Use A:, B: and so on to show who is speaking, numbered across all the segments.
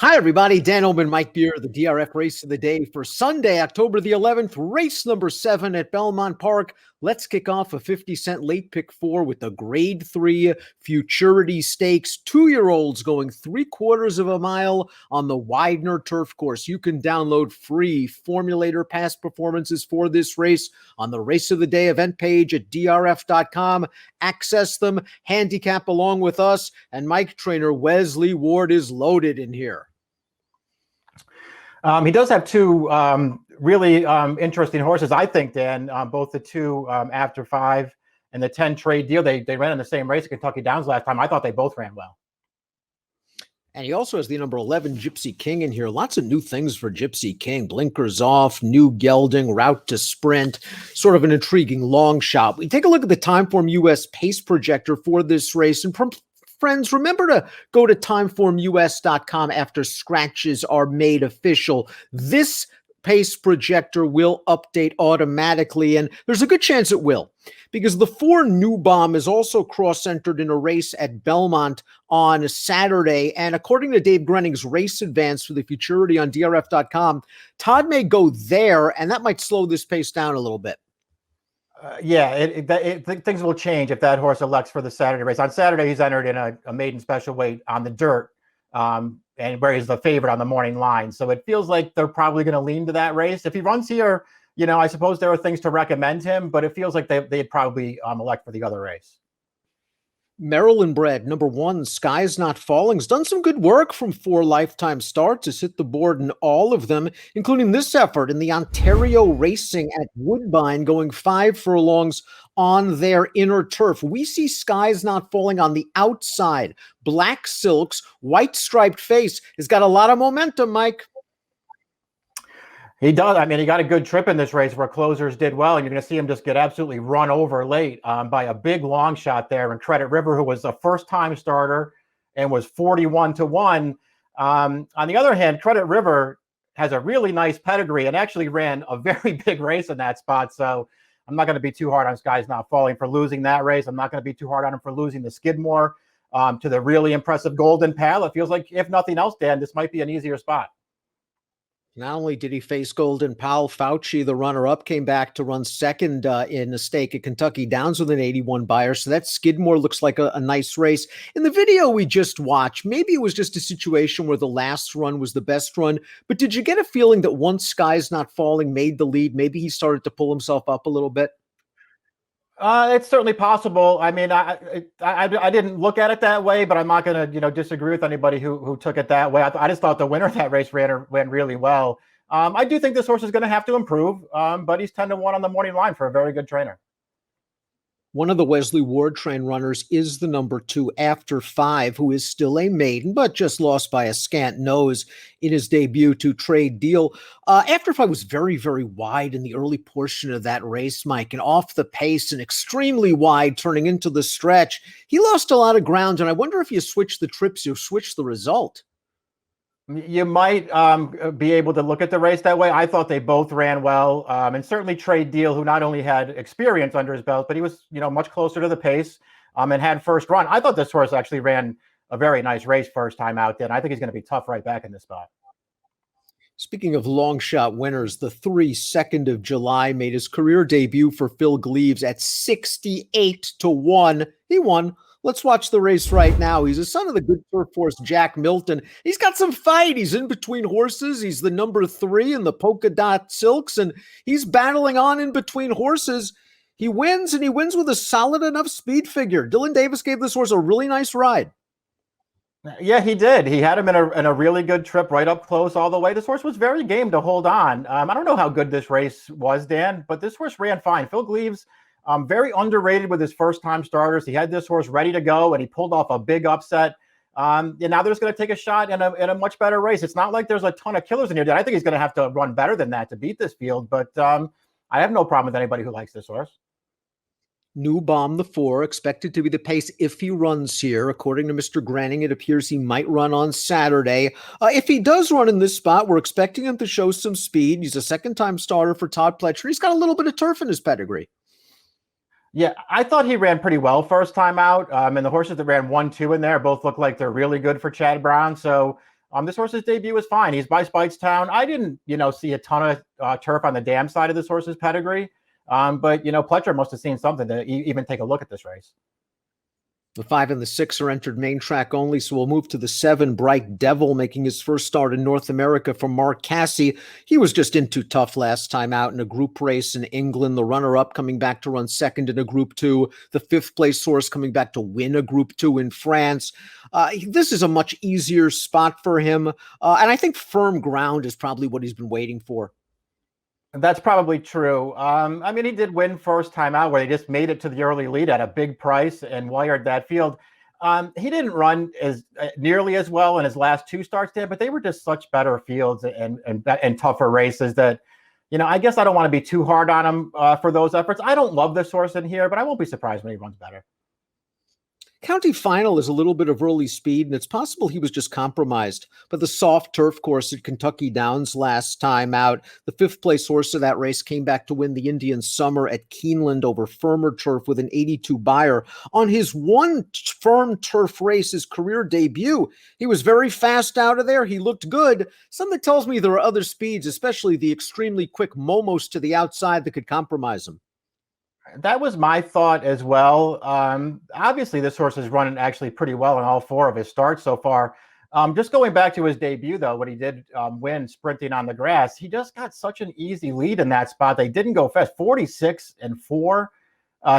A: Hi, everybody. Dan Illman, Mike Beer, the DRF race of the day for Sunday, October the 11th, race number 7 at Belmont Park. Let's kick off a 50-cent late pick 4 with the grade 3 Futurity Stakes. 2-year-olds going 3/4 of a mile on the Widener turf course. You can download free formulator past performances for this race on the race of the day event page at DRF.com. Access them, handicap along with us, and Mike trainer Wesley Ward is loaded in here.
B: He does have two really interesting horses, I think, Dan. Both the two after 5 and the 10 trade deal. They ran in the same race at Kentucky Downs last time. I thought they both ran well.
A: And he also has the number 11 Gypsy King in here. Lots of new things for Gypsy King. Blinkers off, new gelding, route to sprint, sort of an intriguing long shot. We take a look at the Timeform US pace projector for this race. And friends, remember to go to timeformus.com after scratches are made official. This pace projector will update automatically, and there's a good chance it will, because the 4 New Bomb is also cross-entered in a race at Belmont on Saturday, and according to Dave Grenning's race advance for the Futurity on DRF.com, Todd may go there, and that might slow this pace down a little bit. Things will change if that horse elects for the Saturday race. On Saturday, he's entered in a maiden special weight on the dirt, and where he's the favorite on the morning line. So it feels like they're probably going to lean to that race. If he runs here, I suppose there are things to recommend him, but it feels like they'd probably elect for the other race. Maryland bred, number 1, Sky's Not Falling, has done some good work from 4 lifetime starts, has hit the board in all of them, including this effort in the Ontario Racing at Woodbine, going 5 furlongs on their inner turf. We see Sky's Not Falling on the outside. Black silks, white striped face, has got a lot of momentum, Mike.
B: He does. I mean, he got a good trip in this race where closers did well. And you're going to see him just get absolutely run over late by a big long shot there. And Credit River, who was a first-time starter and was 41-1. On the other hand, Credit River has a really nice pedigree and actually ran a very big race in that spot. So I'm not going to be too hard on Sky's Not Falling for losing that race. I'm not going to be too hard on him for losing the Skidmore to the really impressive Golden Pal. It feels like, if nothing else, Dan, this might be an easier spot.
A: Not only did he face Golden Pal, Fauci, the runner-up, came back to run second in a stake at Kentucky Downs with an 81 buyer. So that Skidmore looks like a nice race. In the video we just watched, maybe it was just a situation where the last run was the best run. But did you get a feeling that once Sky's Not Falling made the lead, maybe he started to pull himself up a little bit?
B: It's certainly possible. I mean, I didn't look at it that way, but I'm not going to disagree with anybody who took it that way. I just thought the winner of that race ran really well. I do think this horse is going to have to improve, but he's 10-1 on the morning line for a very good trainer.
A: One of the Wesley Ward train runners is the number 2 After 5, who is still a maiden, but just lost by a scant nose in his debut to Trade Deal. After 5 was very, very wide in the early portion of that race, Mike, and off the pace and extremely wide turning into the stretch. He lost a lot of ground, and I wonder if you switch the trips, you switch the result.
B: You might be able to look at the race that way. I thought they both ran well. And certainly Trade Deal, who not only had experience under his belt, but he was, much closer to the pace and had first run. I thought this horse actually ran a very nice race first time out there. And I think he's going to be tough right back in this spot.
A: Speaking of long shot winners, the 3 2nd of July made his career debut for Phil Gleaves at 68-1. He won. Let's watch the race right now. He's a son of the good turf horse Jack Milton. He's got some fight. He's in between horses. He's the number 3 in the Polka Dot Silks, and he's battling on in between horses. He wins, and he wins with a solid enough speed figure. Dylan Davis gave this horse a really nice ride.
B: Yeah, he did. He had him in a really good trip right up close all the way. This horse was very game to hold on. I don't know how good this race was, Dan, but this horse ran fine. Phil Gleaves, very underrated with his first-time starters. He had this horse ready to go, and he pulled off a big upset. And now they're just going to take a shot in a much better race. It's not like there's a ton of killers in here. I think he's going to have to run better than that to beat this field, but I have no problem with anybody who likes this horse.
A: New Bomb, the 4, expected to be the pace if he runs here. According to Mr. Granning, it appears he might run on Saturday. If he does run in this spot, we're expecting him to show some speed. He's a second-time starter for Todd Pletcher. He's got a little bit of turf in his pedigree.
B: Yeah, I thought he ran pretty well first time out. And the horses that ran 1-2 in there both look like they're really good for Chad Brown. So This horse's debut was fine. He's by Spikestown. I didn't, see a ton of turf on the dam side of this horse's pedigree. But, Pletcher must have seen something to even take a look at this race.
A: The 5 and the 6 are entered main track only, so we'll move to the 7, Bright Devil, making his first start in North America for Mark Casse. He was just in too tough last time out in a group race in England. The runner-up coming back to run second in a Group 2. The 5th place horse coming back to win a Group 2 in France. This is a much easier spot for him, and I think firm ground is probably what he's been waiting for.
B: That's probably true. He did win first time out where they just made it to the early lead at a big price and wired that field. He didn't run as nearly as well in his last 2 starts there, but they were just such better fields and tougher races that, I guess I don't want to be too hard on him for those efforts. I don't love this horse in here, but I won't be surprised when he runs better.
A: County Final is a little bit of early speed, and it's possible he was just compromised by the soft turf course at Kentucky Downs last time out. The 5th place horse of that race came back to win the Indian Summer at Keeneland over firmer turf with an 82 buyer. On his one firm turf race, his career debut, he was very fast out of there. He looked good. Something tells me there are other speeds, especially the extremely quick Momos to the outside, that could compromise him.
B: That was my thought as well. Obviously, this horse is running actually pretty well in all 4 of his starts so far. Just going back to his debut, though, when he did win sprinting on the grass, he just got such an easy lead in that spot. They didn't go fast, 46-4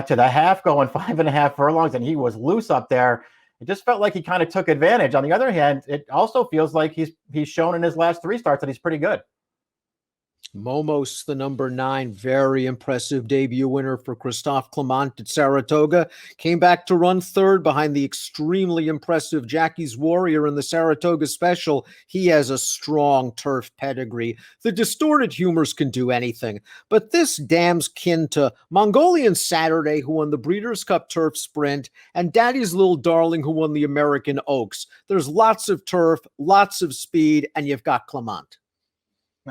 B: to the half, going 5.5 furlongs, and he was loose up there. It just felt like he kind of took advantage. On the other hand, it also feels like he's shown in his last 3 starts that he's pretty good.
A: Momos, the number 9, very impressive debut winner for Christophe Clement at Saratoga. Came back to run 3rd behind the extremely impressive Jackie's Warrior in the Saratoga Special. He has a strong turf pedigree. The distorted humors can do anything, but this dam's kin to Mongolian Saturday, who won the Breeders' Cup Turf Sprint, and Daddy's Little Darling, who won the American Oaks. There's lots of turf, lots of speed, and you've got Clement.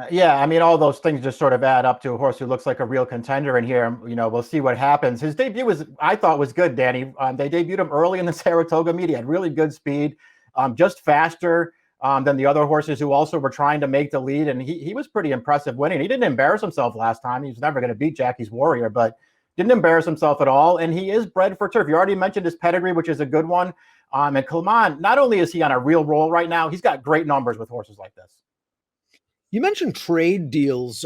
B: Yeah, all those things just sort of add up to a horse who looks like a real contender in here. We'll see what happens. His debut I thought was good, Danny. They debuted him early in the Saratoga meet. He had really good speed, just faster than the other horses who also were trying to make the lead. And he was pretty impressive winning. He didn't embarrass himself last time. He was never going to beat Jackie's Warrior, but didn't embarrass himself at all. And he is bred for turf. You already mentioned his pedigree, which is a good one. And Clement, not only is he on a real roll right now, he's got great numbers with horses like this.
A: You mentioned Trade Deal's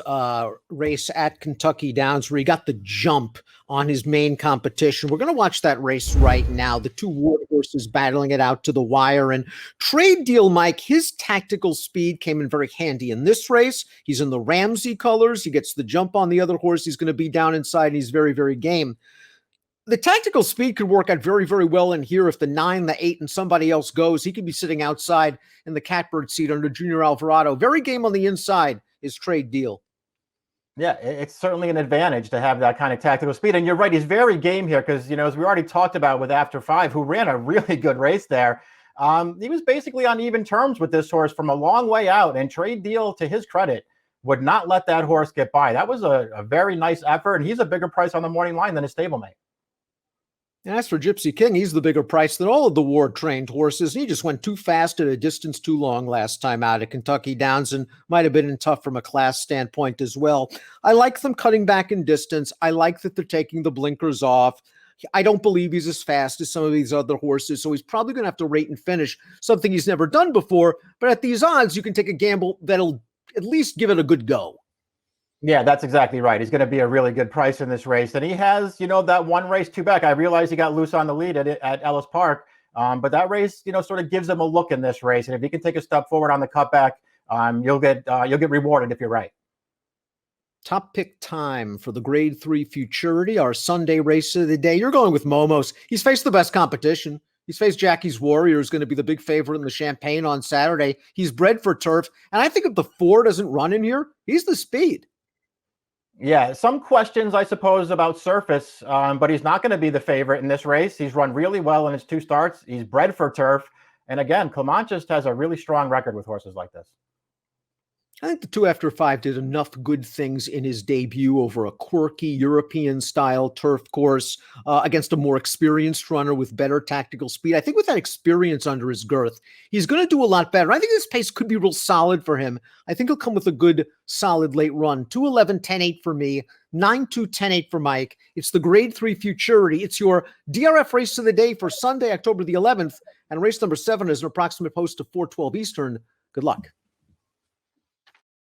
A: race at Kentucky Downs where he got the jump on his main competition. We're going to watch that race right now. The 2 war horses battling it out to the wire. And Trade Deal, Mike, his tactical speed came in very handy in this race. He's in the Ramsey colors. He gets the jump on the other horse. He's going to be down inside, and he's very, very game. The tactical speed could work out very, very well in here. If the 9, the 8, and somebody else goes, he could be sitting outside in the catbird seat under Junior Alvarado. Very game on the inside is Trade Deal.
B: Yeah, it's certainly an advantage to have that kind of tactical speed. And you're right, he's very game here because, as we already talked about with After 5, who ran a really good race there. He was basically on even terms with this horse from a long way out. And Trade Deal, to his credit, would not let that horse get by. That was a very nice effort. And he's a bigger price on the morning line than his stablemate.
A: And as for Gypsy King, he's the bigger price than all of the Ward-trained horses. He just went too fast at a distance too long last time out at Kentucky Downs and might have been tough from a class standpoint as well. I like them cutting back in distance. I like that they're taking the blinkers off. I don't believe he's as fast as some of these other horses, so he's probably going to have to rate and finish, something he's never done before. But at these odds, you can take a gamble that'll at least give it a good go.
B: Yeah, that's exactly right. He's going to be a really good price in this race. And he has, that 1 race 2 back. I realize he got loose on the lead at Ellis Park, but that race, sort of gives him a look in this race. And if he can take a step forward on the cutback, you'll get rewarded if you're right.
A: Top pick time for the Grade 3 Futurity, our Sunday race of the day. You're going with Momos. He's faced the best competition. He's faced Jackie's Warrior, who's going to be the big favorite in the Champagne on Saturday. He's bred for turf. And I think if the 4 doesn't run in here, he's the speed.
B: Yeah, some questions, I suppose, about surface, but he's not going to be the favorite in this race. He's run really well in his 2 starts. He's bred for turf. And again, Clement just has a really strong record with horses like this.
A: I think the 2 after 5 did enough good things in his debut over a quirky European-style turf course against a more experienced runner with better tactical speed. I think with that experience under his girth, he's going to do a lot better. I think this pace could be real solid for him. I think he'll come with a good, solid late run. 2:11, 10:8 for me, 9:2, 10:8 for Mike. It's the Grade 3 Futurity. It's your DRF race of the day for Sunday, October the 11th, and race number 7 is an approximate post of 4:12 Eastern. Good luck.